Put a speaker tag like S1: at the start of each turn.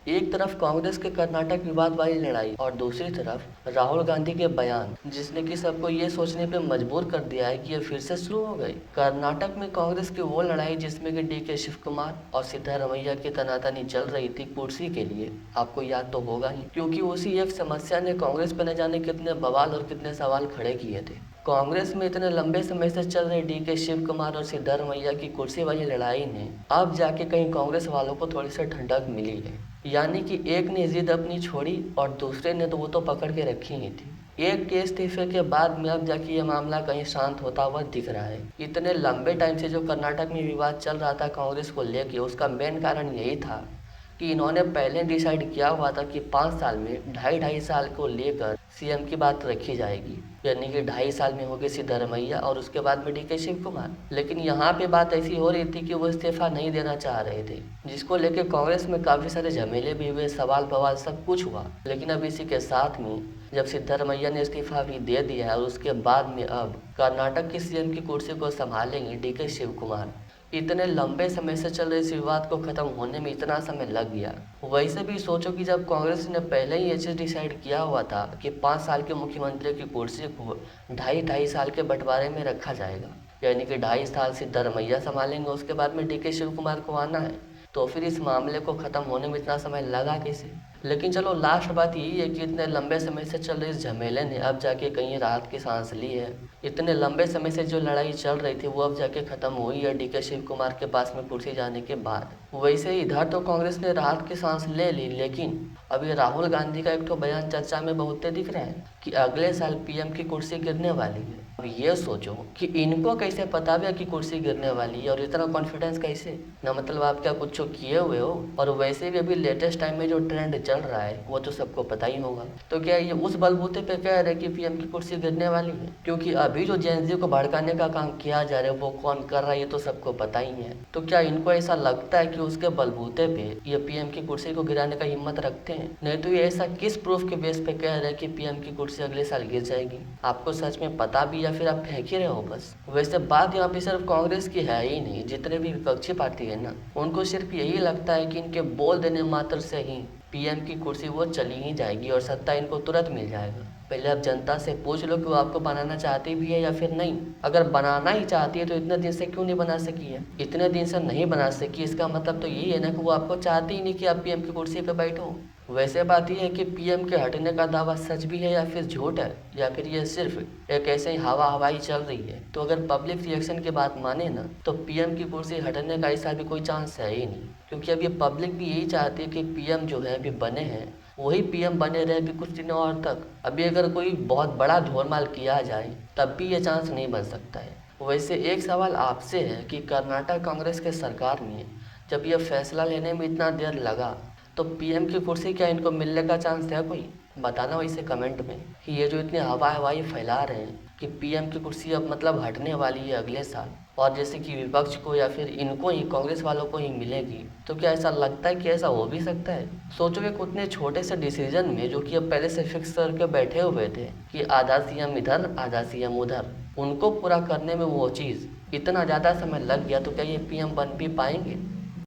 S1: एक तरफ कांग्रेस के कर्नाटक विवाद वाली लड़ाई और दूसरी तरफ राहुल गांधी के बयान, जिसने कि सबको ये सोचने पे मजबूर कर दिया है कि ये फिर से शुरू हो गई। कर्नाटक में कांग्रेस की वो लड़ाई जिसमें कि डी के शिव कुमार और सिद्धारमैया की तनातनी चल रही थी कुर्सी के लिए, आपको याद तो होगा ही, क्योंकि उसी एक समस्या ने कांग्रेस पर न जाने कितने बवाल और कितने सवाल खड़े किए थे। कांग्रेस में इतने लंबे समय से चल रही डी के शिव कुमार और सिद्धारमैया की कुर्सी वाली लड़ाई ने अब जाके कहीं कांग्रेस वालों को थोड़ी सी ठंडक मिली है। यानी कि एक ने जिद अपनी छोड़ी और दूसरे ने तो वो तो पकड़ के रखी ही थी। एक के इस्तीफे के बाद में अब जाके ये मामला कहीं शांत होता हुआ दिख रहा है। इतने लंबे टाइम से जो कर्नाटक में विवाद चल रहा था कांग्रेस को लेके, उसका मेन कारण यही था कि इन्होंने पहले डिसाइड किया हुआ था कि 5 साल में ढाई ढाई साल को लेकर सीएम की बात रखी जाएगी। यानी कि 2.5 साल में होगी सिद्धारमैया और उसके बाद में डी के शिव कुमार। लेकिन यहाँ पे बात ऐसी हो रही थी कि वो इस्तीफा नहीं देना चाह रहे थे, जिसको लेके कांग्रेस में काफ़ी सारे झमेले भी हुए, सवाल बवाल सब कुछ हुआ। लेकिन अब इसी के साथ में जब सिद्धारमैया ने इस्तीफा भी दे दिया है और उसके बाद में अब कर्नाटक की सीएम की कुर्सी को संभालेंगे डी के शिव कुमार। इतने लंबे समय से चल रहे इस विवाद को खत्म होने में इतना समय लग गया। वैसे भी सोचो कि जब कांग्रेस ने पहले ही ये चीज़ डिसाइड किया हुआ था कि 5 साल के मुख्यमंत्री की कुर्सी को ढाई ढाई साल के बंटवारे में रखा जाएगा, यानी कि 2.5 साल सिद्धारमैया संभालेंगे, उसके बाद में डी के शिव कुमार को आना है, तो फिर इस मामले को ख़त्म होने में इतना समय लगा कैसे। लेकिन चलो लास्ट बात यही है कि इतने लंबे समय से चल रहे इस झमेले ने अब जाके कहीं राहत की सांस ली है। इतने लंबे समय से जो लड़ाई चल रही थी वो अब जाके ख़त्म हुई है डी के शिव कुमार के पास में कुर्सी जाने के बाद। वैसे इधर तो कांग्रेस ने राहत की सांस ले ली, लेकिन अभी राहुल गांधी का एक तो बयान चर्चा में बहुत दिख रहा है कि अगले साल पीएम की कुर्सी गिरने वाली है। अब ये सोचो कि इनको कैसे पता भी कि कुर्सी गिरने वाली है और इतना कॉन्फिडेंस कैसे, ना मतलब आप क्या कुछ किए हुए हो। और वैसे भी अभी लेटेस्ट टाइम में जो ट्रेंड चल रहा है वो तो सबको पता ही होगा। तो क्या ये उस बलबूते पे कह रहे कि पीएम की कुर्सी गिरने वाली है? क्योंकि अभी जो जेएनजी को भड़काने का काम किया जा रहा है वो कौन कर रहा है ये तो सबको पता ही है। तो क्या इनको ऐसा लगता है कि उसके बलबूते पे ये पीएम की कुर्सी को गिराने का हिम्मत रखते हैं? नहीं तो ये ऐसा किस प्रूफ के बेस पे कह रहे हैं कि पीएम की कुर्सी अगले साल गिर जाएगी? आपको सच में पता भी या फिर आप फेंक ही रहे हो बस? वैसे बात यहाँ पे सिर्फ कांग्रेस की है ही नहीं, जितने भी विपक्षी पार्टी है ना, उनको सिर्फ यही लगता है कि इनके बोल देने मात्र से ही पीएम की कुर्सी वो चली ही जाएगी और सत्ता इनको तुरंत मिल जाएगा। पहले आप जनता से पूछ लो कि वो आपको बनाना चाहती भी है या फिर नहीं। अगर बनाना ही चाहती है तो इतने दिन से क्यों नहीं बना सकी है? इतने दिन से नहीं बना सकी, इसका मतलब तो यही है ना कि वो आपको चाहती ही नहीं कि आप पीएम की कुर्सी पे बैठो। वैसे बात यह है कि पीएम के हटने का दावा सच भी है या फिर झूठ है, या फिर ये सिर्फ एक ऐसे ही हवा हवाई चल रही है। तो अगर पब्लिक रिएक्शन की बात माने ना तो पीएम की कुर्सी हटने का ऐसा भी कोई चांस है ही नहीं, क्योंकि अब ये पब्लिक भी यही चाहती है कि पीएम जो है अभी बने हैं वही पीएम बने रहे अभी कुछ दिनों और तक। अभी अगर कोई बहुत बड़ा ढोलमाल किया जाए तब भी ये चांस नहीं बन सकता है। वैसे एक सवाल आपसे है कि कर्नाटक कांग्रेस के सरकार में जब यह फैसला लेने में इतना देर लगा तो पीएम की कुर्सी क्या इनको मिलने का चांस है कोई? बताना वैसे कमेंट में कि ये जो इतने हवा हवाई फैला रहे हैं कि पीएम की कुर्सी अब मतलब हटने वाली है अगले साल, और जैसे कि विपक्ष को या फिर इनको ही कांग्रेस वालों को ही मिलेगी, तो क्या ऐसा लगता है कि ऐसा हो भी सकता है? सोचो कि उतने छोटे से डिसीजन में जो कि अब पहले से फिक्स करके बैठे हुए थे कि आधा सीएम इधर आधा सीएम उधर, उनको पूरा करने में वो चीज़ इतना ज़्यादा समय लग गया, तो क्या ये पीएम बन भी पाएंगे?